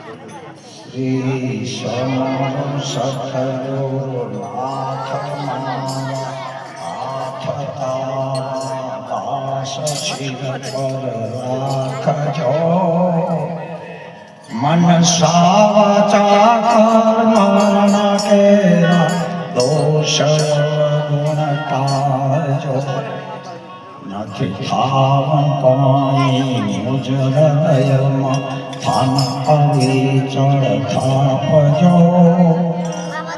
શ્રી સમો સતગુરુનાથ દાસ શિર પર રાખજો મન સાવચા કર્મ કેરા દોષ ગુણ ટાળજો નથી થાવન કમાઈ મુજ હૃદયમાં થાન અવિચળ થાપજો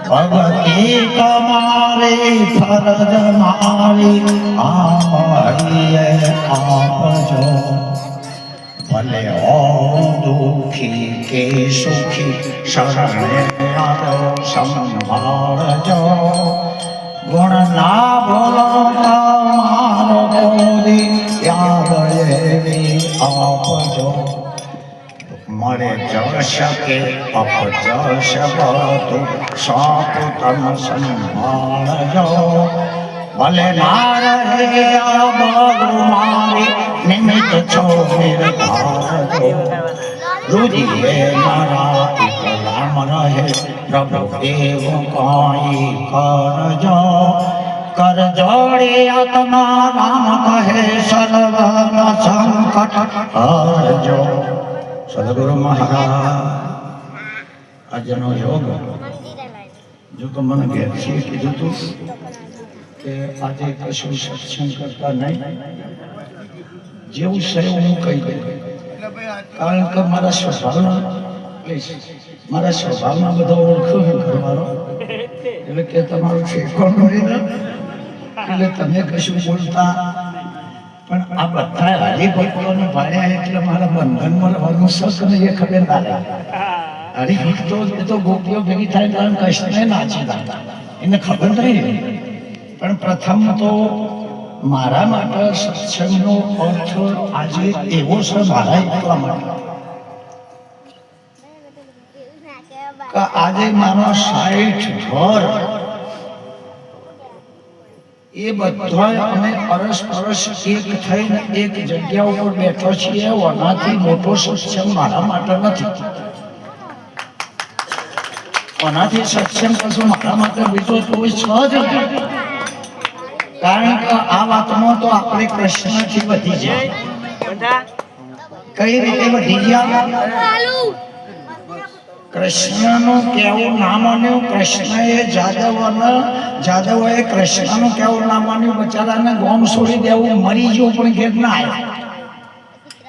ભગતિ તમારી ફરજ મારી આવીએ આપજો ભલે હો દુખી કે સુખી શરણે આવ્યો સંભાળજો ગુણ ના ભૂલો તમારો કોદી યાદ એવી આપજો મળે જશ કે અપજશ બધું સાપ તમ સંભાળજો ભલે ના રહે આ બધું મારી નિમિત્ત છો નિર્ધારજો રુધિરે મારા એકલામ રહે પ્રભુ દેવ કાઈ કરજો કર જોડે આત્મા રામ કહે સર્વન સંકટ હરજો સદગુરુ મહારાજ આજનો યોગ જો તો મને ઘેરથી કીધું હતું કે આજે કશું સત્સંગ કરતા નહીં જેવું છે હું કહી દઉં કારણ કે મારા સ્વભાવમાં બધો ઓળખું હું કરવાનો એટલે કે તમારું ઠેકાણું હોય ને એટલે તમે કશું બોલતા પણ આ બધા હરિભક્તોને ભાડ્યા એટલે મારા બંધનમાં રહેવાનું શક નહીં એ ખબર ના રહે હરિભક્તો એ તો ગોપીઓ ભેગી થાય કારણ કૃષ્ણને નાચી દાતા એને ખબર નહીં પણ પ્રથમ તો મારા માટે સત્સંગનો અર્થ આજે એવો છે મારા એટલા માટે કે આજે મારા 60 ઘર એ બધા અમે પરસ્પરસ એક થઈને એક જગ્યા ઉપર બેઠો છીએ ઓનાથી મોટો સત્સંગ મારા માટે નથી ઓનાથી સત્સંગ કશું મારા માટે બીજો કોઈ છે જ નહીં કારણ કે આ વાતમાં તો આપણે કૃષ્ણથી વધી જાય કઈ રીતે વધી ગયા કૃષ્ણનું કેવું ના માન્યું કૃષ્ણએ જાદવોએ કૃષ્ણનું કેવું ના માન્યું બચારાને ગોમ છોડી દેવું મરી ગયું પણ ઘેર ના આવ્યા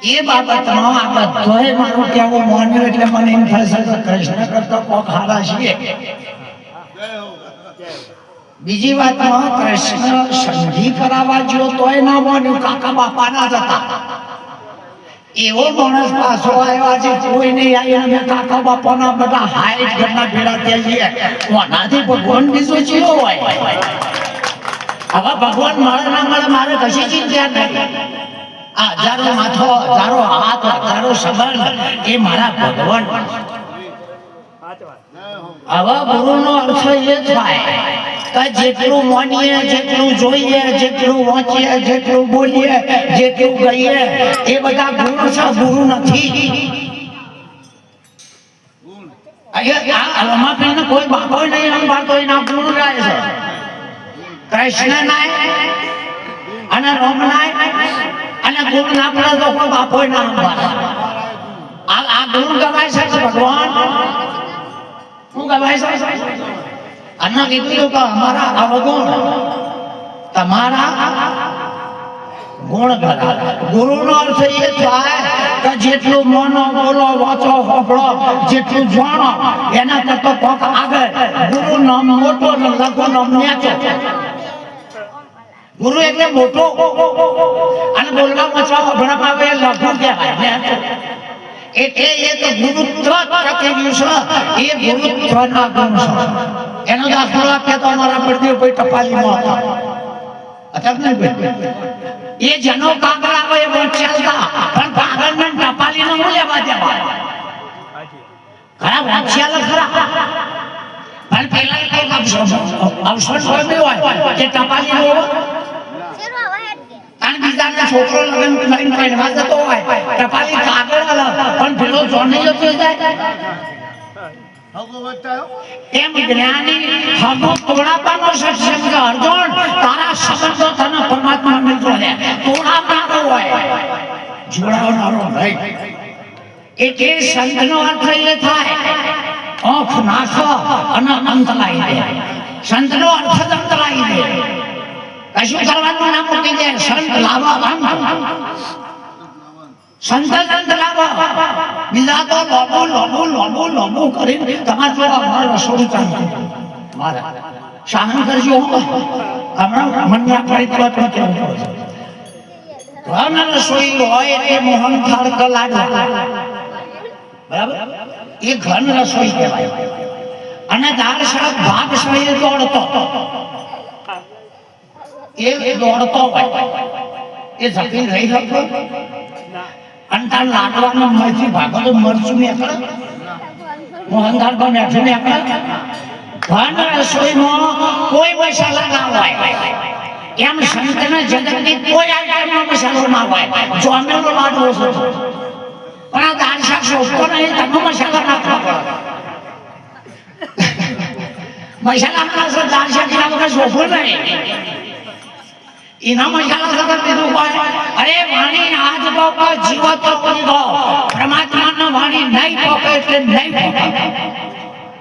એ બાબતમાં આ બધાએ મારું કેવું માન્યું એટલે મને એમ થશે કે કૃષ્ણ કરતા કોક હારા છીએ બીજી વાતમાં કૃષ્ણ સંધિ કરાવવા જો તોય ના માન્યું કાકા બાપા ના જતા એવો માણસ પાછો આવ્યો આજે કોઈ નહીં આવ્યા અમે કાકા બાપાના બધા હાઈટ ઘરના ભેળા થયા છીએ ઓનાથી ભગવાન બીજો ચીરો હોય હવે ભગવાન મળે ના મળે મારે કશી ચિંતા નથી આ હજારો માથો હજારો હાથ હજારો સંબંધ એ મારા ભગવાન હવે ગુરુનો અર્થ એ થાય કે જેટલું માનીએ જેટલું જોઈએ જેટલું વાંચીએ જેટલું બોલીએ જેટલું ગઈએ એ બધા ગુણ છે ગુરુ નથી કોઈ બાપો નહીં સંભાળતો એના ગુરુ રહે છે કૃષ્ણ નાય અને રામ નાય અને ગુરુ ના પડે તો કોઈ બાપો ના સંભાળે આ ગુરુ ગવાય છે ભગવાન હું ગવાય છે અન્ના કીધું કે અમારા અવગુણ તમારા ગુણ કરા ગુરુનો અર્થ એ થાય કે જેટલું મોનો બોલો વાંચો હોબળો જેટલું જાણો એના કરતો કોક આગળ ગુરુ નામ મોટો ને લઘુ નામ નેચો ગુરુ એટલે મોટો અને બોલવા વાંચવા હોબળા આવે લઘુ કહેવાય નેચો એટલે એ તો ગુરુત્વ ટકેલું છે એ ગુરુત્વના ગુણ છે એનો દાખલો આપે તો અમારા પડદે કોઈ ટપાલીમાં હતા એ જનો કાગડા હોય એ ચાલતા પણ કાગળને ટપાલીને હું લેવા દેવા ખરા વાંચ્યા ખરા પણ પેલા કઈ અવસર હોય કે ટપાલી અને બીજાના છોકરો લગન લઈને પહેરવા જતો હોય ટપાલી કાગળ અલગ પણ પેલો જોને જતો જાય એમ જ્ઞાની હગો તોડાપાનો સત્સંગ અર્જુન તારા સંબંધો તને પરમાત્મા મિલતો રહે તોડાવનારો હોય જોડાવનારો નહીં એટલે સંતનો અર્થ એ થાય આંખ નાખો અને અંત લાવી દે સંતનો અર્થ જ અંત લાવી દે કશું કરવાનું ના મૂકી દે સંત લાવો સંત અંત લાવો બીજા તો લોબુ કરીને તમારે જો અમારું રસોડું ચાલુ મારા સહન કરજો હમણાં મનમાં પડી તો કેવું પડે રસોઈ હોય એ મોહન થાળ કલાડવા બરાબર એ ઘન રસોઈ કહેવાય અને દાળ શાક ભાગ સહિત દોડતો એ દોડતો હોય એ જપી રહી હતો અને તાર લાડવાનું મરચી ભાગો તો મરચું નીકળે મોહનથાળ પર મેઠું નીકળે ઘન રસોઈમાં કોઈ મસાલા ના હોય એમ સંતના જગતની કોઈ આઈટમમાં મસાલો ના હોય જોમેલો લાડવો છે પણ આ દાળ શાક શોધતો નહીં તમે મસાલા નાખવા પડે મસાલા નાખો દાળ શાક ના વગર શોધો નહીં એના મસાલા સાથે કીધું હોય અરે વાણી આજ બાપા જીવત દીધો પરમાત્માનો વાણી નહીં પોકે એટલે નહીં પોકે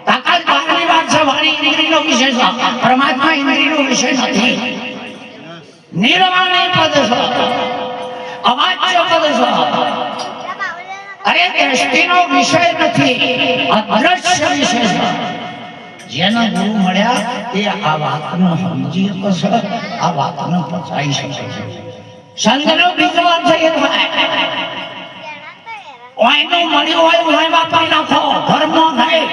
તાકાત બહારની વાત છે વાણી ઇન્દ્રિયનો વિષય છે પરમાત્મા ઇન્દ્રિયનો વિષય નથી નિર્વાણી પદ છે અવાચ્ય પદ છે અરે દ્રષ્ટિનો વિષય નથી અદ્રશ્ય વિષય છે જેના ગુરુ મળ્યા એ આ વાતનો સમજી શકે આ વાતનો પચાવી શકે છે સંતનો બીજો અર્થ એ થાય ઓયનું મળ્યું હોય ઓય વાપરી નાખો ધર્મ નહીં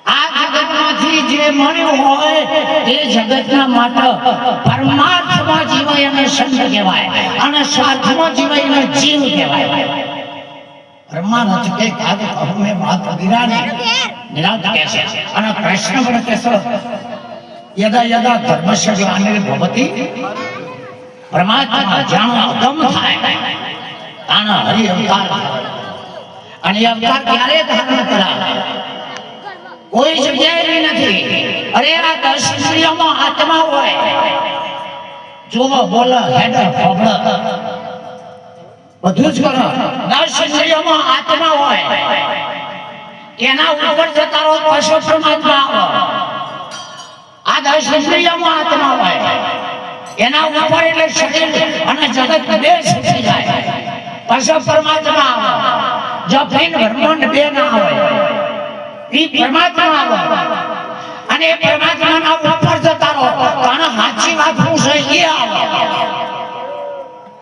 આ જગતમાંથી જે મળ્યું હોય એ જગતના માટે પરમાર્થમાં જીવાય અને સંત કહેવાય અને સ્વાર્થમાં જીવાય અને જીવ કહેવાય પરમાર્થ કે કાદ કહું વાત વિરાની નિરાંત કહેશે અને કૃષ્ણ પણ કહેશે યદા યદા ધર્મસ્ય ગ્લાનિર્ભવતિ પરમાત્મા જાણો અગમ થાય તાના હરિ અવતાર અને એ અવતાર ક્યારે ધારણ કર્યા કોઈ જગ્યાએ નથી અરે આ 10 ઇન્દ્રિયોમાં આત્મા હોય જોવો બોલો હેડર ફોબળ બધું જ કરો 10 ઇન્દ્રિયોમાં આત્મા હોય એના ઉપર જતા રહો પશુ પરમાત્મા આવે આ 10 ઇન્દ્રિયોમાં આત્મા હોય એના ઉપર એટલે શરીર અને જગત બે છૂટી જાય પશુ પરમાત્મા આવે જો ભીન બ્રહ્માંડ બે ના હોય એ પરમાત્મા આવે અને એ પરમાત્માના ઉપર જતા રહો કારણ સાચી વાત શું છે એ આવે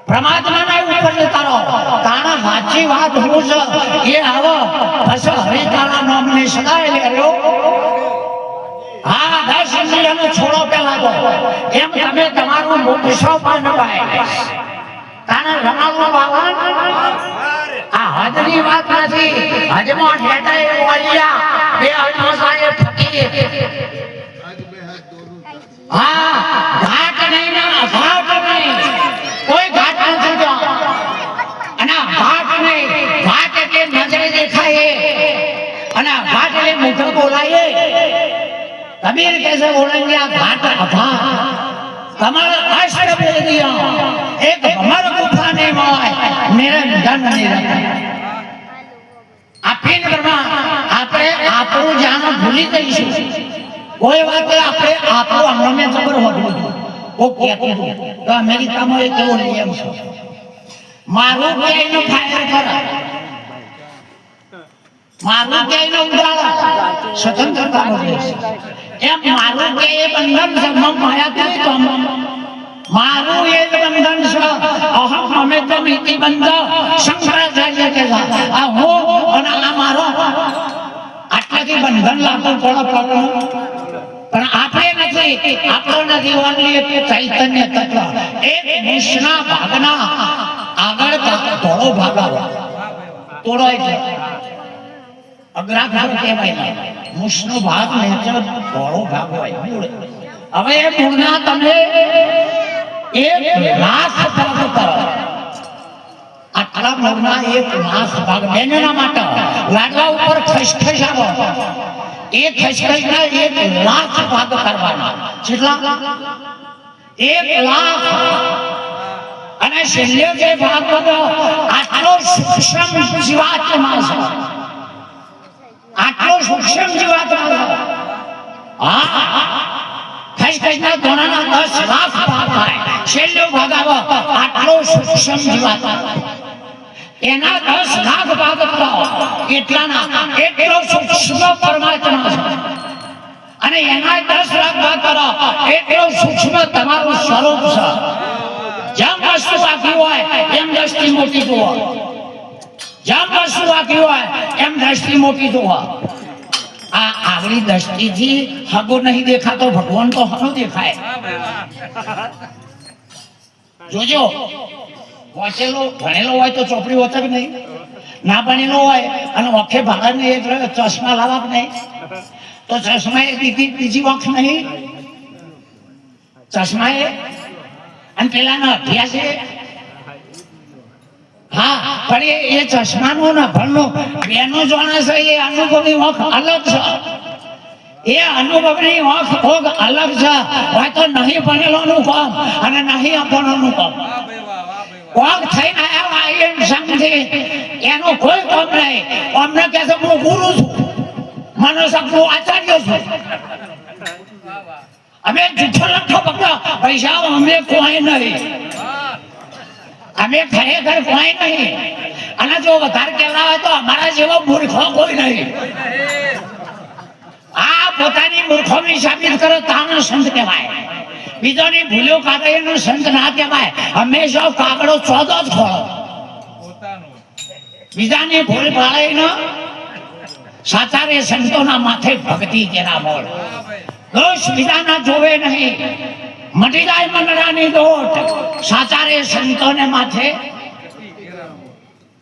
પરમાત્માના ઉપર જતા રહો કારણ સાચી વાત શું છે એ આવે પછી હરિતાના નામને સદાય લેજો હા 10 ઇન્દ્રિયોને છોડો પેલા તો એમ તમે તમારું મોક્ષ પણ પાય કારણ રમાડવા બાવન આ હદની વાત નથી હજમાં હેઠા એ વાળિયા બે અણસાએ ફકી હા ઘાટ નહીં ના ઘાટ નહીં કોઈ ઘાટ નથી તો અને ઘાટ નહીં ઘાટ એટલે નજરે દેખાય અને ઘાટ એટલે મુખ બોલાય कबीर कैसे बोलेंगे आप घाट अभा कमल अष्ट वेदियां एक भमर गुफा ने मोय मेरे धन नहीं रखा आपीन करना आपरे आपरो जानो भूली गई छे कोई बात आपरे आपरो हमने खबर होतो वो कहतो तो अमेरिका में एक एवो नियम छे मारो केनो फायर कर मारो केनो उડાड़ा स्वतंत्रता नो देश एम मारू के ये बंधन से हम माया के तो मारू ये बंधन से अहम हमें तो मिति बंध शंकराचार्य के साथ आ हो और आ मारो आटला की बंधन लागू पड़ा पण आपरे નથી આપણો નથી ઓનલી એક ચૈતન્ય તત્વ એક નિષ્ણા ભાગના આગળ ધોળો ભાગ આવે તોડો એટલે અગ્રાભાગ કહેવાય ને મુષ્ણો ભાગ નેચર ધોળો ભાગ હોય મૂળ હવે એ મૂળના તમે 1,00,000 ભાગ કરો. આટલા મગના 1,00,000 ભાગ બેનના માટે લાડવા ઉપર ખસખસાવો. એ ખસખસના 1,00,000 ભાગ કરવાના. કેટલા? 1,00,000. અને છેલ્લે જે ભાગ બધો આટલો સૂક્ષ્મ જીવાત્મા છે, આટલો સૂક્ષ્મ જીવાત્મા છે. હા, ખસખસના દોણાના 10,00,000 ભાગ થાય. છેલ્લો ભાગ આવો આટલો સૂક્ષ્મ જીવાત્મા, એના 10,00,000 ભાગ કરો. એટલો સૂક્ષ્મ પરમાત્મા છે. અને એના 10,00,000 ભાગ કરો એટલો સૂક્ષ્મ તમારું સ્વરૂપ છે. જેમ વસ્તુ આખી હોય એમ દ્રષ્ટિ મોટી જુઓ. જેમ વસ્તુ આખી હોય એમ દ્રષ્ટિ મોટી જુઓ. આ આગળી દ્રષ્ટિથી હગો નહીં દેખાતો, ભગવાન તો હનો દેખાય. જોજો, વાંચેલો ભણેલો હોય તો ચોપડી વાંચે કે નહીં, ના ભણેલો હોય અને ઓખે ભાગા નહીં એટલે ચશ્મા લાવવા કે નહીં, તો ચશ્મા એ બીજી વખ નહીં, ચશ્મા એ અને પેલાનો અભ્યાસ એ. હા, પણ એ ચશ્માનો ને ભણનો બેનો જાણે છે. એ અનુભવની વખ અલગ છે. એ અનુભવની વખ અલગ છે. હોય તો નહીં ભણેલોનું કામ અને નહીં અભણોનું કામ. કોક થઈને આવ્યા સંઘથી એનું કોઈ કામ નહીં. અમને કહે છે હું ગુરુ છું, મનોસકનું આચાર્ય છું. અમે જૂઠો લખો પકડો પૈસા અમે કોઈ નહીં, અમે ખરેખર કોઈ નહીં. અને જો વધારે કહેવા હોય તો અમારા જેવો મૂર્ખો કોઈ નહીં. આ પોતાની મૂર્ખોની સાબિત કરો તાનો સંત કહેવાય. બીજોની ભૂલો કાઢે એનો સંત ના કહેવાય. હંમેશા કાગડો ચોદો જ ખોળો. બીજાની ભૂલ પાડે સાચા રે સંતોના માથે ભક્તિ કેરા બોલ. દોષ બીજાના જોવે નહીં, મટી જાય મનડાની દોટ. સાચા રે સંતોને માથે.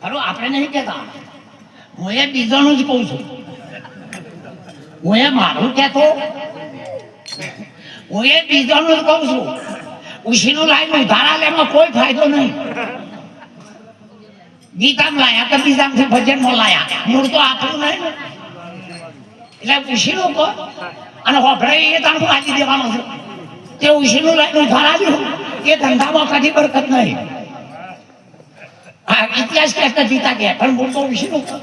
ખરું આપણે નહીં કહેતા, હું એ બીજાનું જ કહું છું. હું એ મારું કહેતો, હું એ બીજાનું જ કહું છું. ઉશીનું લાઈન ઉધારા લેમાં કોઈ ફાયદો નહીં. ગીતામાં લાયા કે બીજામાંથી ભજનમાં લાયા, મૂળ તો આપણું નહીં. એટલે ઉશીનું કહો અને હોભળે એ તાણું વાંચી દેવાનું છે. તે ઉશીનું લાઈન ઉધારાવ્યું એ ધંધામાં કદી બરકત નહીં. હા, ઇતિહાસ કહેતા જીતા ગયા પણ મૂળ તો ઉશીનું કહો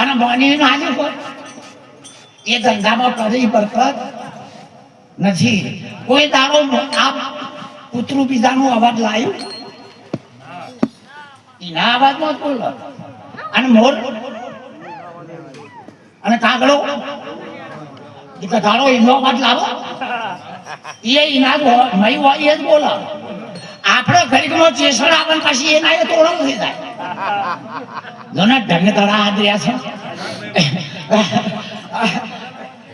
અને મોનીનું આજે કહો એ ધંધામાં કદી બરકત નથી. કોઈ દાડો આ કૂતરું બીજાનું અવાજ લાવ્યું એના અવાજમાં બોલો. અને મોર અને કાગડો કાગડો એનો અવાજ લાવો એ એના જ હોય એ જ બોલો. આપણે ઘડીકમાં ચેસણ આવે પછી એના એ તોડો થઈ જાય. જોને ઢંગ તળા હાથ રહ્યા છે.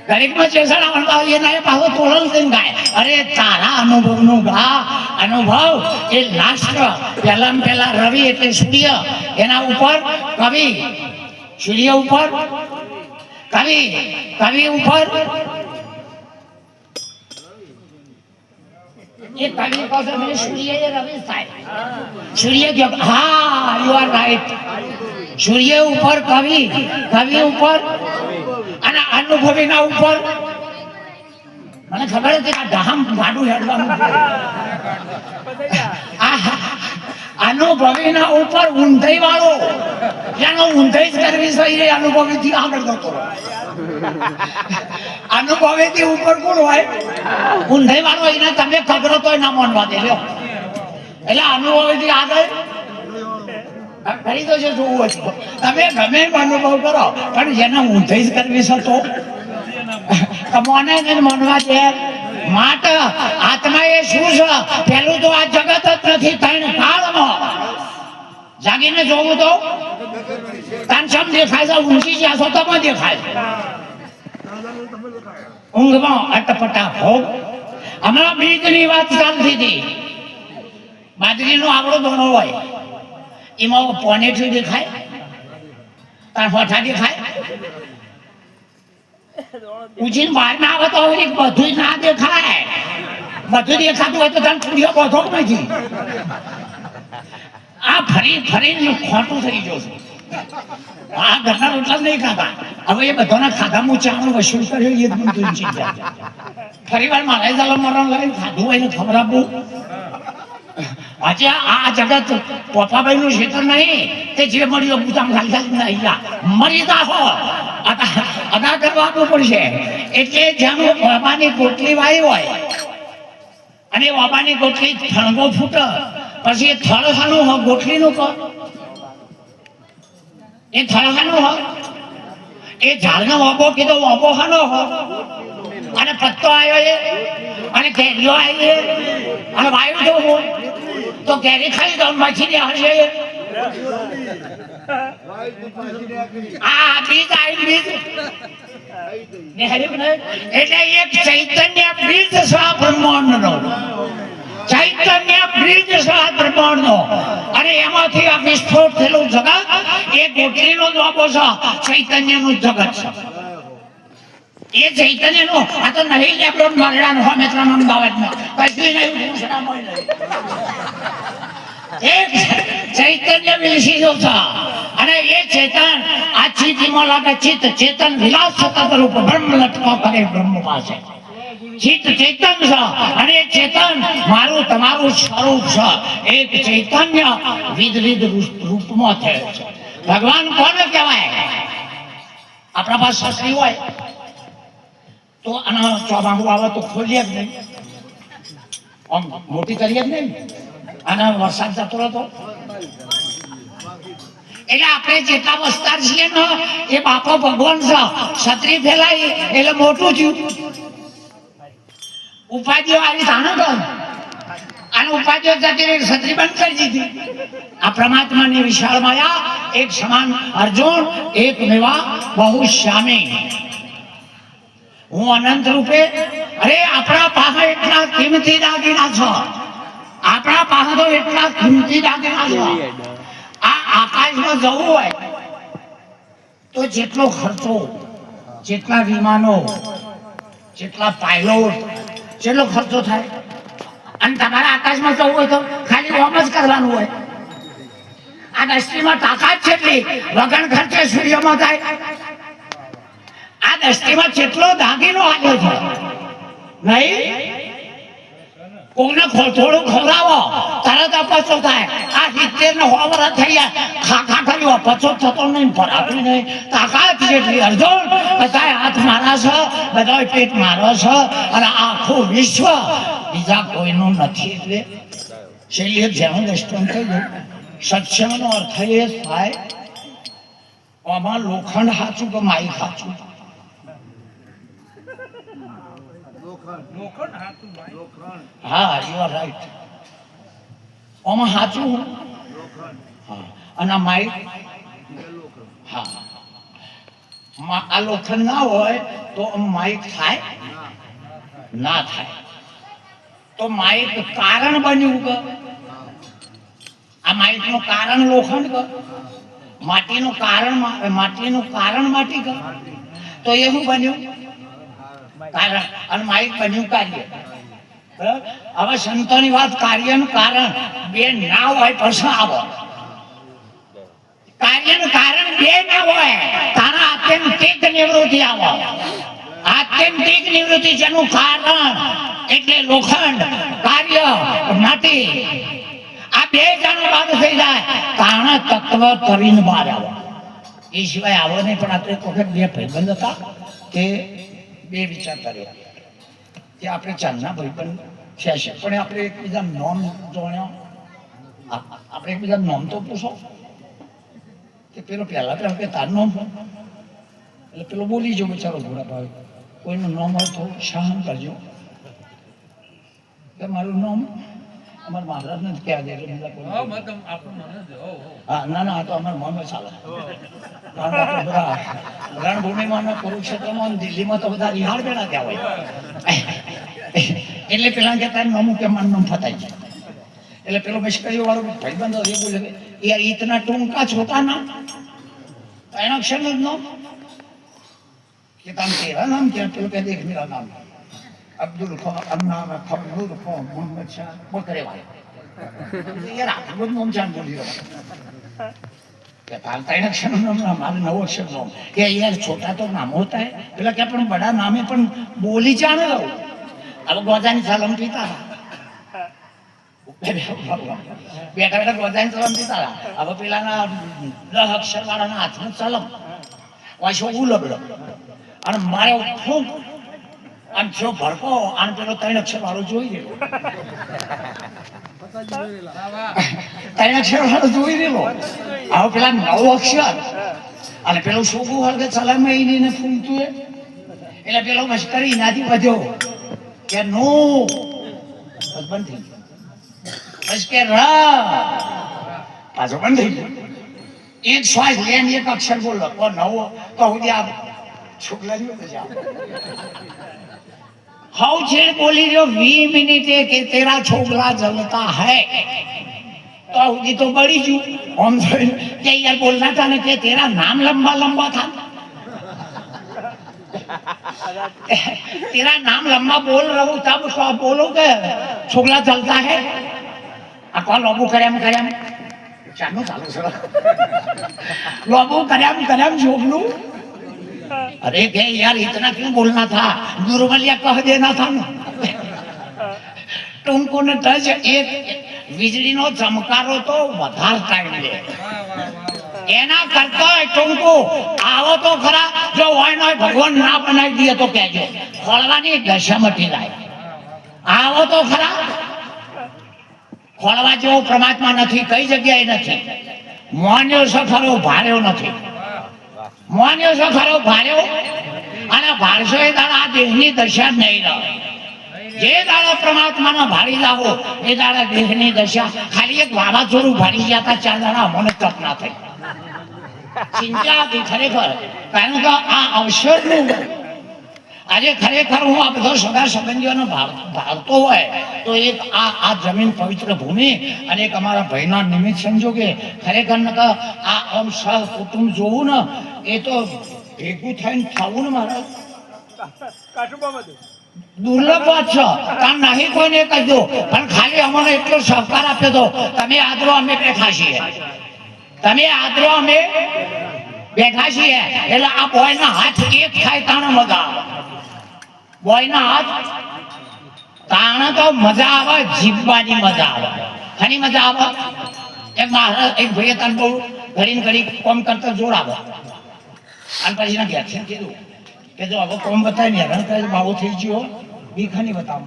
ગરીબમાં ચેસણ આવડતા એના એ પાછો તોડો થઈને ગાય. અરે તારા અનુભવનું ગા. અનુભવ એ લાસ્ટ પહેલા રવિ એટલે સૂર્ય, એના ઉપર કવિ, સૂર્ય ઉપર કવિ, કવિ ઉપર એ કવિ પાસે સૂર્ય એ રવિ થાય. સૂર્ય કે હા યુ આર રાઈટ. સૂર્ય ઉપર કવિ, કવિ ઉપર અને અનુભવીના ઉપર. મને ખબર હતી આ ધામ ગાડું હેડવાનું. અનુભવીના ઉપર ઊંધાઈ વાળો, એનો ઊંધાઈ જ કરવી છે. એ અનુભવીથી આગળ જતો અનુભવીથી ઉપર કોણ હોય? ઊંધાઈ વાળો. એને તમે ખબર તો ના માનવા દે. એટલે અનુભવીથી આગળ કરી દો છો. જોવું હતું તમે ગમે અનુભવ કરો પણ જેને ઊંધાઈ જ કરવી છે તો મને માનવા દે. માટે આત્મા એ શું છે? પેલું તો આ જગત જ નથી. ત્રણ કાળમાં જાગીને જોવું તો તાનસમ દેખાય છે. ઊંચી જ્યાં છો તમે દેખાય. ઊંઘમાં અટપટા ભોગ. હમણાં બીજની વાત ચાલતી હતી. બાજરીનો આગળો દોણો હોય એમાં પોનેઠું દેખાય, તાર હોઠા દેખાય. ઉજીને બહાર ના આવે તો બધું ના દેખાય. બધું દેખાતું હોય તો તને પૂરીઓ બોધો નથી. આ ફરીને ખોટું થઈ ગયું છે. આ ઘરના રોટલા નહીં ખાતા, હવે એ બધાના ખાધામાં ચાનો વસૂલ કર્યો એ જ મને ચિંતા. ફરી વાર મારે ચાલો મરણ લઈને ખાધું હોય ને ખબર આપું. આજે આ જગત પોપાભાઈ નું ક્ષેત્ર નહીં, તે જે મળ્યો પૂતામ ખાલી મરી જાહો અદા કરવા પડશે. એટલે જેનું બાબાની ગોટલી વાઈ હોય અને બાબાની ગોટલી થળગો ફૂટે, પછી એ થળ ખાનું હોય ગોટલીનું કહો, એ થળ ખાનું હોય, એ ઝાડનો વાપો કીધો વાપો ખાનો હોય, અને પત્તો આવ્યો એ અને કેરીઓ આવી અને વાયુ જો હોય તો કેરી ખાઈ તો મચી દે હશે. આ બીજ આવી બીજ એટલે એક ચૈતન્ય બીજ છે બ્રહ્માંડનો, ચૈતન્ય બીજ છે બ્રહ્માંડનો. અને એમાંથી આ વિસ્ફોટ થયેલું જગત એ ગોટલીનો જ વાપો છે, ચૈતન્યનું જગત છે. એ ચૈતન્યનો આ તો નહીં લે આપણો મરડાનો હોય મિત્રનો અમદાવાદમાં કશું નહીં પૂછડા મળે. એક ચૈતન્ય વિલસીનો છે અને એ ચેતન આ ચિત્તમાં લાગે ચિત્ત ચેતન વિલાસ સતત રૂપ બ્રહ્મ લટકો કરે બ્રહ્મ પાસે. ચિત્ત ચેતન છે અને એ ચેતન મારું તમારું સ્વરૂપ છે. એક ચૈતન્ય વિવિધ રૂપમાં થયેલ છે. ભગવાન કોને કહેવાય? આપણા પાસે શસ્ત્રી હોય તો આના ચોમાસું આવે તો ખોલીએ જ નહીં, આમ મોટી કરીએ જ નહીં. આના વરસાદ જતો હતો એટલે આપણે જેટલા વસ્તાર છીએ ને એ બાપો ભગવાન છે. છત્રી ફેલાઈ એટલે મોટું થયું. ઉપાધિઓ આવી તાણે કર અને ઉપાધિઓ જતી રહી, છત્રી બંધ કરી દીધી. આ પરમાત્માની વિશાળ માયા એક સમાન અર્જુન એક મેવા બહુ શ્યામી. હું અનંત રૂપે અરે આપણા પાસે એટલા કિંમતી દાગીના છો, આપણા પાસે તો એટલા કિંમતી દાગીના છો. આ આકાશમાં જવું હોય તો જેટલો ખર્ચો, જેટલા વિમાનો, જેટલા પાયલોટ, જેટલો ખર્ચો થાય. અને તમારે આકાશમાં જવું હોય તો ખાલી ઓમ જ કરવાનું હોય. આ દૃષ્ટિમાં તાકાત કેટલી વગર ખર્ચે સૂર્યમાં થાય. આ દૃષ્ટિમાં કેટલો દાગીનો આવ્યો છે નહીં. કોઈને થોડું ખવડાવો તરત અપચો થાય. આ 70 ને 100 વર્ષ થઈ ગયા ખાખા કર્યું અપચો થતો નહીં, ભરાતું નહીં. તાકાત જેટલી અર્જુન બધા હાથ મારા છે, બધા પેટ મારો છે અને આખું વિશ્વ બીજા કોઈનું નથી. એટલે છેલ્લે જેનું દૃષ્ટાંત થઈ ગયું. સત્સંગનો અર્થ એ થાય આમાં લોખંડ સાચું કે માઈ સાચું? હા, યુ આર રાઈટ. આમાં સાચું અને માઇક હા, આ લોખંડ ના હોય તો માઇક થાય ના થાય. તો માઇક કારણ બન્યું કે આ માઇક નું કારણ લોખંડ કે માટીનું કારણ માટી કે તો એ શું બન્યું? કારણ. અને માઇક બન્યું કાર્ય. હવે સંતોની વાત કાર્યનું કારણ બે ના હોય પછી આવો. કાર્યનું કારણ બે ના હોય તારા આત્યંતિક નિવૃત્તિ આવો. આત્યંતિક નિવૃત્તિ જેનું કારણ એટલે લોખંડ, કાર્ય માટી. આ બે જણ બાદ થઈ જાય તાણા તત્વ તરીને બહાર આવો. એ સિવાય આવો નહીં. પણ આપણે એક વખત બે ભાઈબંધ હતા તે બે વિચાર કર્યો કે આપણે ચાંદના ભાઈબંધ છે પણ આપણે એકબીજા નોમ જોણ્યો. આપણે એકબીજા નોમ તો પૂછો કે પેલો પહેલા કે તાર નોમ એટલે પેલો બોલી જો બિચારો ઘોડા ભાવે. કોઈનું નોમ હોય તો સહન કરજો કે મારું નોમ અમારા મહારાજ ને કહેવા દે. હા ના ના, તો અમારા મન ચાલે. રણભૂમિમાં કુરુક્ષેત્રમાં દિલ્હીમાં તો બધા રિહાડ બેડા ત્યાં હોય. એટલે પેલા કહેતા નમું કે મન નમ ફતાઈ જાય. એટલે પેલો મશ્કરીઓ વાળો ભાઈબંધો એ બોલે યાર ઇતના ટૂંકા છોટા નામ ત્રણ અક્ષર નું નામ કે તામ તેરા નામ કે પેલો કહે દેખ મેરા નામ અબ્દુલ ખો અન્ના રખો નૂર ખો મોહમ્મદ શાહ બકરે વાળા ये रात को नाम जान बोली क्या पालता है अक्षर नाम हमारे नव अक्षर नाम क्या यार छोटा तो नाम होता है बोला क्या पण बड़ा नाम है पण बोली जाने लो अब गोजानी सलाम पीता बेटा बेटा गोजानी सलाम पीता अब पेला ना 10 अक्षर वाला ना हाथ में सलाम वाशो उलबड़ो અને મારે ફૂંક અને જો ભડકો અને પેલો 3 અક્ષર વાળો જોઈ રહ્યો 3 અક્ષર વાળો જોઈ રહ્યો હવે પેલા 9 અક્ષર અને પેલો શોગુ હળગે સલામ એને ફૂંકતું એટલે પેલો મસ્કરી નાથી વધ્યો કે નો બંધ થઈ ગયો બસ કે રા પાછો બંધ થઈ ગયો એક શ્વાસ લેન એક અક્ષર બોલો કો નવો તો હું આ છોકલા જો જા हाउ छेड़ बोली जो 20 मिनट के तेरा छोकला जलता है तो ये तो बड़ी जू हम क्या यार बोलना था ना कि तेरा नाम लंबा लंबा था तेरा नाम लंबा बोल रहा हूँ तब तो आप बोलो के छोकला जलता है आपको लोबू કર્યામ ચાલો ચાલો સર लोबू કર્યામ જોગલું अरे क्या यार इतना क्यों बोलना था दुर्बलिया कह देना था ना तुमको न टच एक વીજળી નો ચમકારો તો વધારે ટાઈમ લે એના કરતા ટૂંકો આવો તો ખરા જો હોય ન ભગવાન ના બનાવી દે તો કહેજો ખોળવાની દશા મટી જાય આવો તો ખરા ખોળવા જેવો પરમાત્મા નથી કઈ જગ્યાએ નથી મોન્યો છે ખરો ભાર્યો નથી મોન્યો છે ખરો ભાર્યો અને ભારસો એ દાડા આ દેહની દશા નહીં રહે જે દાડા પરમાત્માનો ભારી લાવો એ દાડા દેહની દશા ખાલી એક વાવાઝોડું ભારી ગયા હતા 4 દાડા અમને તપ ના થઈ ચિંતા હતી ખરેખર કારણ કે આ અવસરનું આજે ખરેખર હું આ બધો સગા સંબંધીઓનો ભાવતો હોય તો એક આ જમીન પવિત્ર ભૂમિ અને એક અમારા ભાઈના નિમિત્ત સંજોગે ખરેખર ને આ આમ સહ કુટુંબ જોવું ને એ તો ભેગું થઈને થવું ને મારા દુર્લભ વાત છે કારણ નહીં કોઈને કહ્યું પણ ખાલી અમને એટલો સહકાર આપ્યો તો તમે આદરો અમે બેઠા છીએ તમે આદરો અમે બેઠા છીએ એટલે આ બોયના હાથ એક થાય તાણે મજા આવે બોયના હાથ તાણે તો મજા આવે જીવવાની મજા આવે ઘણી મજા આવે એક ભાઈએ તને બહુ ઘડીને ઘડી કોમ કરતા જોર આવે અને પછી ના ઘેર છે કીધું કે જો હવે કોમ બતાવી ને હેરાન કરે બાવો થઈ ગયો બીખાની બતાવો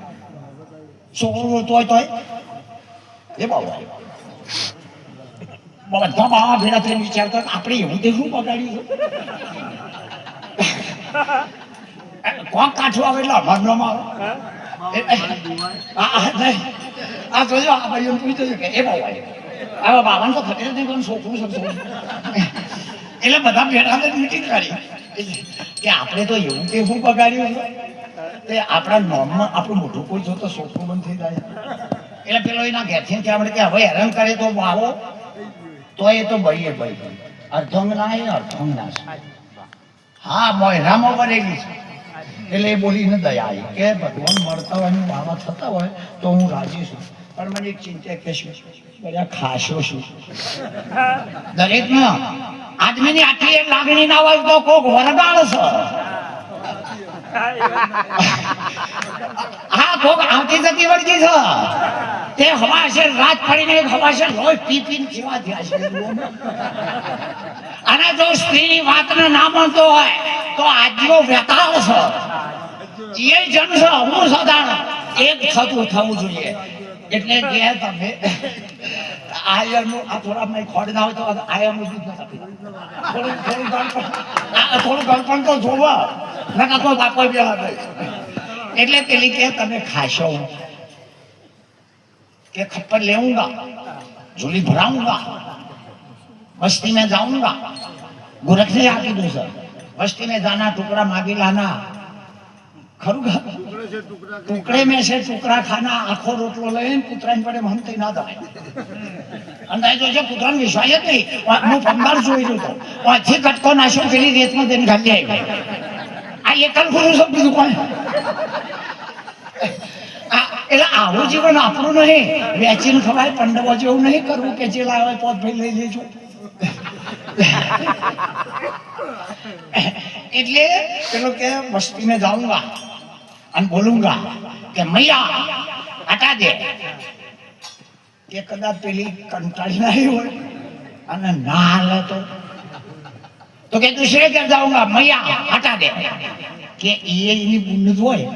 છોકરો તોય એ બાવો બધા બાવા ભેગા થઈને વિચારતા આપણે એવું તે શું બગાડ્યું કોણ કાઠું આવે એટલે અમરનામાં આવે આ જોજો આ ભાઈઓ પૂછ્યું કે એ બાવા આવા બાબાને તો ખબર નથી પણ છોકરું શકશો એટલે બધા ભેગા મીટિંગ કરી કે આપણે તો એવું તે શું બગાડ્યું તે આપણા નોમમાં આપણું મોઢું કોઈ જો તો છોકરું બંધ થઈ જાય એટલે પેલો એના ઘેરથી કે આપણે કે હવે હેરાન કરે તો આવો તો એ તો ભાઈએ ભાઈ અર્ધંગ ના એ અર્ધંગ ના હા મોયરામાં વરેલી છે એટલે એ બોલીને દયા આવી કે ભગવાન મળતા હોય ને બાવા થતા હોય તો હું રાજી છું પણ મને એક ચિંતા કે શું બધા ખાશો શું દરેક ના આદમીની આટલી લાગણી ના હોય તો કોક વરગાળ છે હા કોક આવતી જતી વળગી છે તે હવા છે રાત પડીને હવા છે લોહી પી પીને જેવા થયા છે અને જો સ્ત્રીની વાતને ના માનતો હોય તો આજનો વ્યતાળ છે એ જન છે હું સદાણ એક થવું જોઈએ એટલે કે તમે આયરનું આ થોડા મેં ખોડ ના હોય તો આયરનું દૂધ ન આપી થોડું ગળપણ તો જોવા ના તો બાપો એટલે પેલી કે તમે ખાશો કે खप्पर लेऊंगा झोली भराऊंगा बस्ती में जाऊंगा गोरखने आके दूसरा बस्ती में जाना टुकड़ा मांगी लाना खरूगा टुकड़े में से टुकड़ा खाना आखो रोटलो लઈને કૂતરાને પડે મનથી ના થાય અંદાજ જો કૂતરાને વિશ્વાસ જ નહીં હું પંદર જોઈ રહ્યો તો ઓથી કટકો નાશો પેલી રેતમાં દઈને ખાલી આવી આ એકલ ગુરુ શબ્દ કોણ એટલે આવું જીવન આપણું નહીં, વેચીને ખવાય પંડવો જેવું નહીં કરવું કે જે લાવે પોત ભાઈ લઈ લેજો. એટલે પેલો કે બસ્તી में जाऊंगा અને બોલુંગા કે મૈયા હટા દે. એ કદાચ પેલી કંટાળી ના હોય અને ના હાલે તો કે દૂસરે ઘર જાઉંગા મૈયા હટા દે. કે એની બુંદ હોય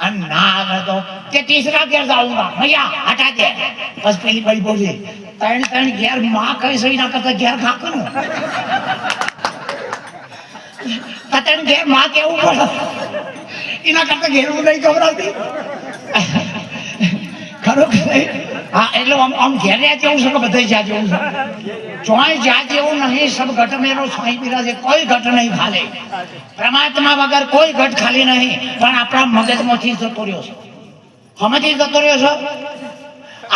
અને ના હાલે તો કે તીસરા ઘર જાઉંગા મૈયા હટા દે. બસ પેલી બળી બોલી ત્રણ ઘેર માં કઈ સહી ના કરતા ઘેર ખાકું તને ઘેર માં કેવું પડે એના કરતા ઘેર હું નહીં ખબરાવતી ખરું કે નહીં? હા એટલે આમ ઘેર જ્યાં જેવું છે કે બધા જ્યાં જેવું છે ચોય જ્યાં જેવું નહીં સબ ઘટ મેરો સ્વાઈ બિરાજે. કોઈ ઘટ નહીં ખાલી, પરમાત્મા વગર કોઈ ઘટ ખાલી નહીં, પણ આપણા મગજમાંથી જતો રહ્યો છે. હમેથી જતો રહ્યો છે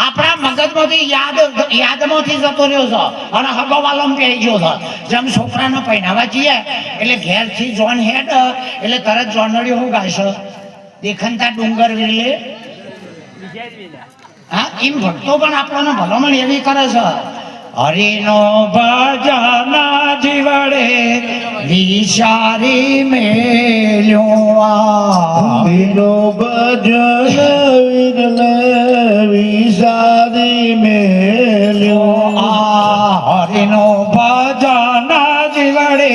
આપણા મગજમાંથી યાદમાંથી જતો રહ્યો છે અને હગવાલામાં પહેરી ગયો છે. જેમ છોકરાને પહેરાવા જઈએ એટલે ઘેરથી જોન હેડ એટલે તરત જોનડીઓ હું ગાય છે દેખનતા ડુંગર વેલે. હા એમ ભક્તો પણ આપણને ભલામણ એવી કરે છે હરિનો ભજન જીવડે વિચારી મેલ્યો. હરિનો ભજન વિચારી મેલ્યો. હરિનો ભજન જીવડે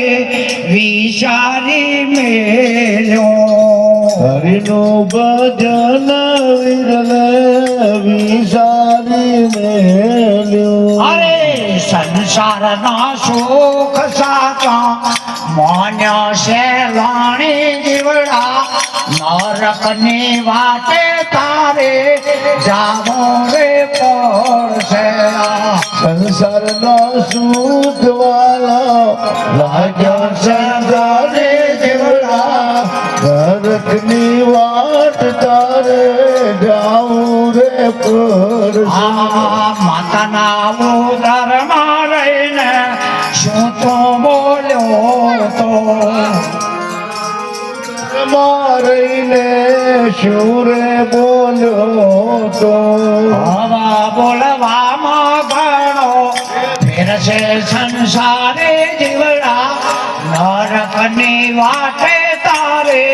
વિચારી મેલ્યો. હરિનો ભજન વિચારી મેલ્યો. અરે સંસારના સુખ સાચા મોન્ય છે લાણી જીવડા. નરકની વાટે તારે જાવો રે પડશે. સંસારનો સુખ વાળા લાગ્યા સંસારે જીવડા. નરકની વાટ તારે જાવું રે પડશે. માતાના ઉદરમાં રહીને શું તો બોલ્યો તો મારીને શુરે બોલ્યો તો. હવા બોલવામાં ઘણો ફેર છે સંસારે જીવડા. નરકની વાટે તારે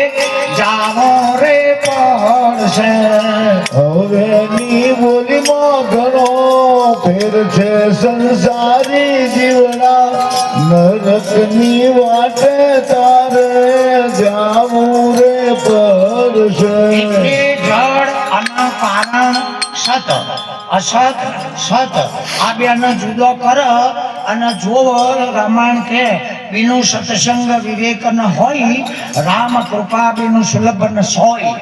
જાવો રે પડશે. હવે ની બોલીમાં ઘણો ફેર છે સંસારી જીવડા. નરકની વાટે તારે જાવું રે પડશે. એટલે જળ અને કારણ સત અસત સત આ બેનો જુદો કર અને જોવો. રામાયણ કે બીનું સત્સંગ વિવેક ન હોય, રામ કૃપા બીનું સુલભ ન સોય.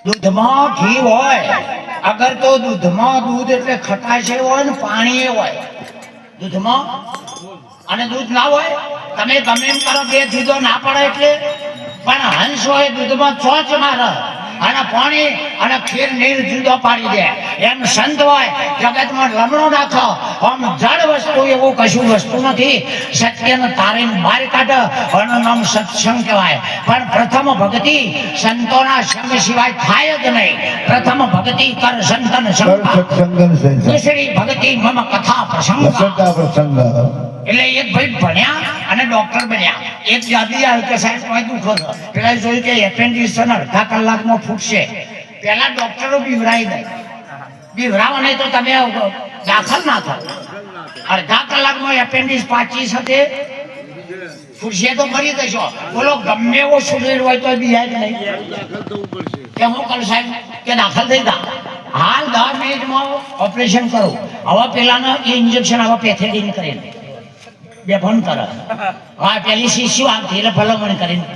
દૂધમાં ઘી હોય અગર તો દૂધમાં દૂધ એટલે ખટાશ હોય ને પાણી હોય દૂધમાં, અને દૂધ ના હોય તમે ગમે એમ કરો બે જુદો ના પડે એટલે. પણ હંસ હોય દૂધમાં ચોચ મારે અને પાણી અને ખીર નીર જુદો પાડી દે. એમ સંત હોય જગતમાં લમણો નાખો. આમ જડ વસ્તુ એવું કશું વસ્તુ નથી. સત્યને તારીને બહાર કાઢે એનું નામ સત્સંગ કહેવાય. પણ પ્રથમ ભક્તિ સંતોના સંગ સિવાય થાય જ નહીં. પ્રથમ ભક્તિ કર સંતન સંગ, દૂસરી ભક્તિ મમ કથા પ્રસંગ. એટલે એક ભાઈ ભણ્યા અને ડોક્ટર બન્યા. એક જાતિ આવી કે સાહેબ કોઈ દુખો છે. પેલા જોયું કે એપેન્ડિક્સ છે ને અડધા કલાકમાં ફૂટશે. પેલા ડોક્ટરો બીવરાઈ દે. બીવરાવો નહીં તો તમે દાખલ ના થાવ. અડધા કલાકમાં એપેન્ડિક્સ પાછી સાથે ફૂટશે તો કરી દેશો. બોલો ગમે એવો શરીર હોય તો બીજાય જ નહીં. કેમ કર સાહેબ કે દાખલ થઈ જા. હાલ 10 મિનિટમાં ઓપરેશન કરું. હવે પેલાના એ ઇન્જેક્શન હવે પેથેડીને કરીને બે ફોન કરે. હા પેલી શીશી આવતી એટલે ભલામણ કરીને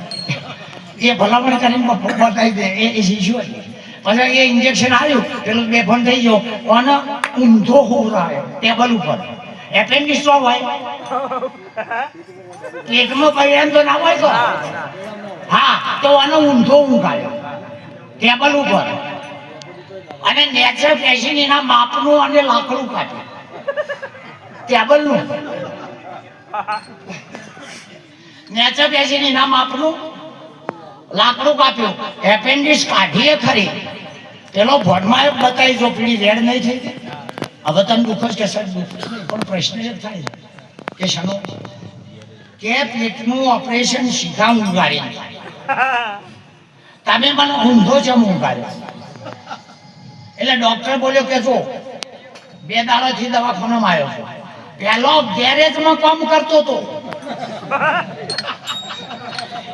એ ભલામણ કરીને બતાવી દે એ શીશી હતી. પછી એ ઇન્જેક્શન આવ્યું પેલું બે ફોન થઈ ગયો અને ઊંધો હોવરાવે ટેબલ ઉપર. એપેન્ડિક્સ તો હોય પેટમાં પડ્યા તો ના હોય તો હા તો આનો ઊંધો ઊંઘ આવ્યો ટેબલ ઉપર અને નેચર પેશી એના માપનું અને લાકડું કાઢ્યું ટેબલનું. નેચર પેશી એના માપનું લાકડું કાપ્યું, એપેન્ડિક્સ કાઢીએ ખરી, પેલો ભોડમાં બતાવી જો પીડી રેડ નહીં થઈ ગઈ. હવે તને દુઃખ જ કે સાહેબ દુઃખ નહીં, પણ પ્રશ્ન એ જ થાય છે કે શનો કે પેટનું ઓપરેશન સીધા ઊંઘાડી તમે મને ઊંધો જમ ઊંઘાડ્યો. એટલે ડોક્ટર બોલ્યો કે જો 2 દાડાથી દવાખાનામાં આવ્યો છું, પેલો ગેરેજમાં કામ કરતો હતો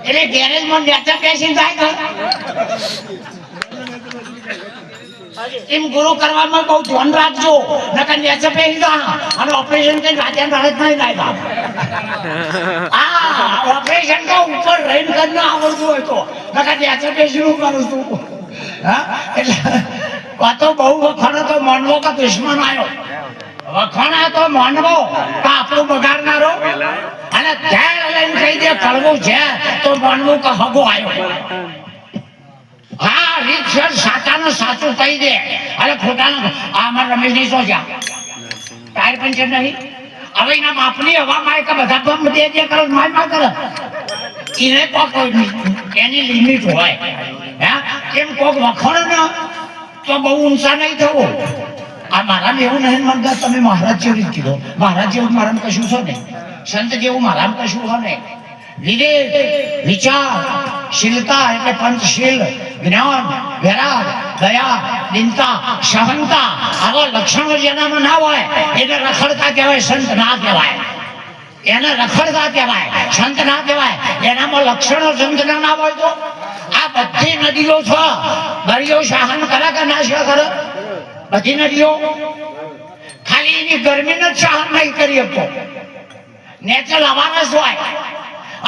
એટલે ગેરેજમાં નેચર બેસી જાય એમ ગુરુ કરવામાં બહુ ધ્યાન રાખજો, નકર નેચર બેસી જા અને ઓપરેશન કઈ રાતે રાત નહીં લાગ્યા. હા ઓપરેશન તો ઉપર રહીને કરીને આવડતું હોય તો, નકર નેચર બેસી હું કરું છું. હા એટલે વાતો બહુ વખાણો તો માનવો કે દુશ્મન આવ્યો, વખાણા તો માનવો કે આપણું બગાડનારો, અને ઝેર લઈને કહી દે કડવું છે તો માનવું કે હગો આવ્યો. હા રીતસર સાચાને સાચું કહી દે અને ખોટાને આ અમારા રમેશની શું છે ટાયર પંચર નહીં, હવે એના બાપની હવામાં કે બધા બમ દે કરો માર કરે એને કોઈ એની લિમિટ હોય. હા એમ કોક વખાણ ને તો બહુ ઊંચા નહીં થવું. આ મારામાં એવું નહીં માનતા તમે મહારાજ જેવી જ કીધો, મહારાજ જેવું મારામાં કશું છે નહીં, સંત જેવું મારામાં કશું છે નહીં. વિવેક વિચાર શીલતા એટલે પંચશીલ, જ્ઞાન વૈરાગ દયા દીનતા સહનતા આવા લક્ષણો જેનામાં ના હોય એને રખડતા કહેવાય, સંત ના કહેવાય. એને રખડતા કહેવાય, સંત ના કહેવાય. એનામાં લક્ષણો સંતના ના હોય તો આ બધી નદીઓ છે, દરિયો સહન કરે કે ના સહન કરે? બધી નદીઓ ખાલી એની ગરમીને જ સહન નહીં કરી શકતો. નેચર લાવારસ હોય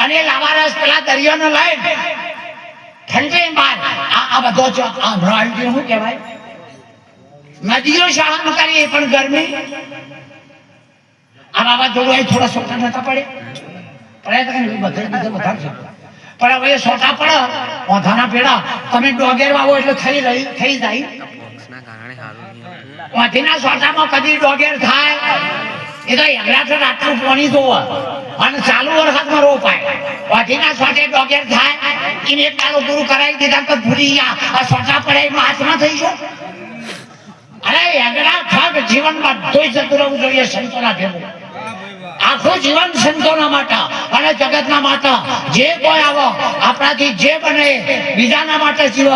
અને લાવારસ પેલા દરિયાને લઈને ઠંડી બાર આ બધો હમણાં શું કહેવાય નદીઓ સહન કરી પણ ગરમી આ વાવાઝોડું અહીં થોડા સોટા નતા પડે બધા છે પણ હવે સોટા પડે ઓધાના પેડા તમે ડોગેર વાવો એટલે થઈ જાય. ઓધીના સોટામાં કદી ડોગેર થાય એ તો એગલાથી આટલું પાણી જોવે અને ચાલુ વરસાદમાં રોપાય. ઓધીના સોટે ડોગેર થાય એને એક દાડો પૂરું કરાવી દીધા તો ભૂલી ગયા આ સોટા પડે એમાં હાથમાં થઈ ગયો. અરે એગડા ઠગ જીવનમાં બધું જતું રહેવું જોઈએ સંતોના ભેગું. આખું જીવન સંતોના માટે અને જગતના માટે જે કોઈ આવો આપણાથી જે બને બીજાના માટે જીવ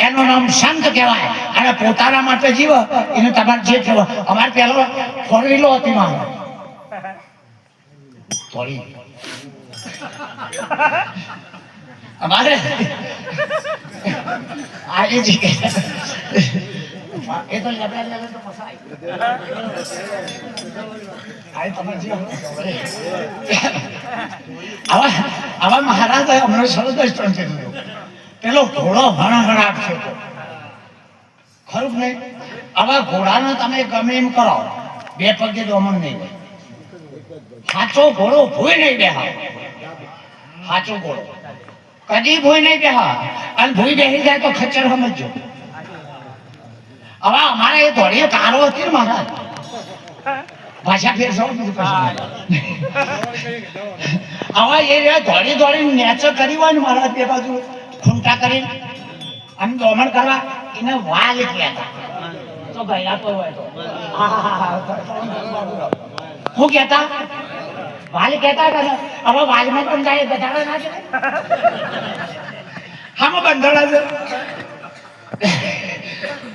એનું નામ સંત કહેવાય, અને પોતાના માટે જીવ એને તમારે જે કહેવાય. અમારે પેલો ફોરવીલો હતી મારે અમારે આજે જ એ તો લબડા તો મસાઈ આવા મહારાજ હમણાં સરસ દર્શન કીધું પેલો ઘોડો હણાહણાટ છે ખરું નહીં? આવા ઘોડાને તમે ગમે એમ કરો 2 પગે દમણ નહીં હોય. સાચો ઘોડો ભૂઈ નહીં બેહા, સાચો ઘોડો કદી ભૂઈ નહીં બેહા, અને ભૂઈ બેસી જાય તો ખચ્ચર સમજજો. હવે અમારે એ ધોળીએ કારો હતી ને મહારાજ ભાષા ફેરસો બીજું કશું હવે એ ધોળી ધોળી નેચર કરી હોય ને મહારાજ બે બાજુ ખૂંટા કરીને આમ દોમણ કરવા એને વાલ કહેતા તો ગયા તો હોય તો શું કહેતા વાલ કહેતા કે હવે વાલમાં પણ જાય ગધાડા ના જાય હામાં બંધોડા છે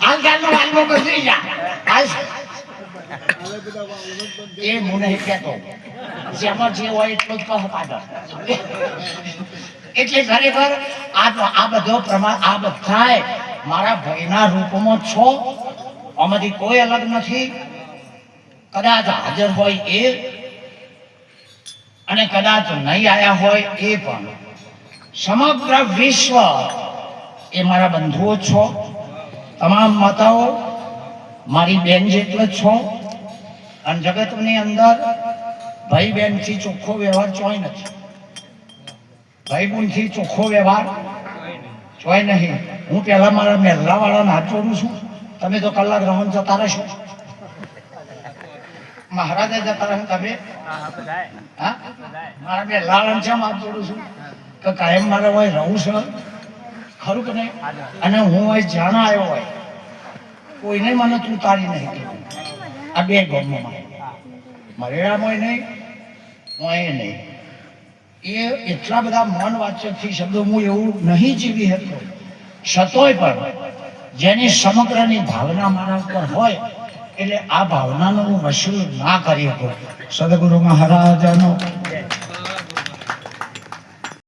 હાલચાલ નો વાલમાં બંધી જા હાલ એ હું નહીં કહેતો જેમાં જે હોય એટલું જ કહો પાડો. એટલે ખરેખર આ બધો પ્રમાણ આ બધા મારા ભાઈના રૂપમાં છો, આમાંથી કોઈ અલગ નથી. કદાચ હાજર હોય એ અને કદાચ નહીં આવ્યા હોય એ પણ સમગ્ર વિશ્વ એ મારા બંધુઓ છો. તમામ માતાઓ મારી બેન જેટલો જ છો, અને જગતની અંદર ભાઈ બહેન થી ચોખ્ખો વ્યવહાર ચોય નથી. ભાઈ બહેન થી ચોખ્ખો વ્યવહાર ચોય નહીં. હું પેલા મારા મહેલા વાળાને હાથ જોડું છું, તમે તો કલાક રમણ જતા રહેશો. મહારાજે જતા રહે તમે હા મારા મહેલા વાળાને છે હાથ જોડું છું કે કાયમ મારે હોય રહું છે ખરું કે નહીં? અને હું અહીં જાણ આવ્યો હોય કોઈને મને તું તારી નહીં કીધું આ બે ગામમાં મરેડામાં નહીં હું અહીં નહીં એ એટલા બધા મન વાચકથી શબ્દો હું એવું નહીં જીવી હતો છતોય પણ જેની સમગ્રની ભાવના મારા ઉપર હોય એટલે આ ભાવનાનો હું વસૂલ ના કરી શકું. સદગુરુ મહારાજનો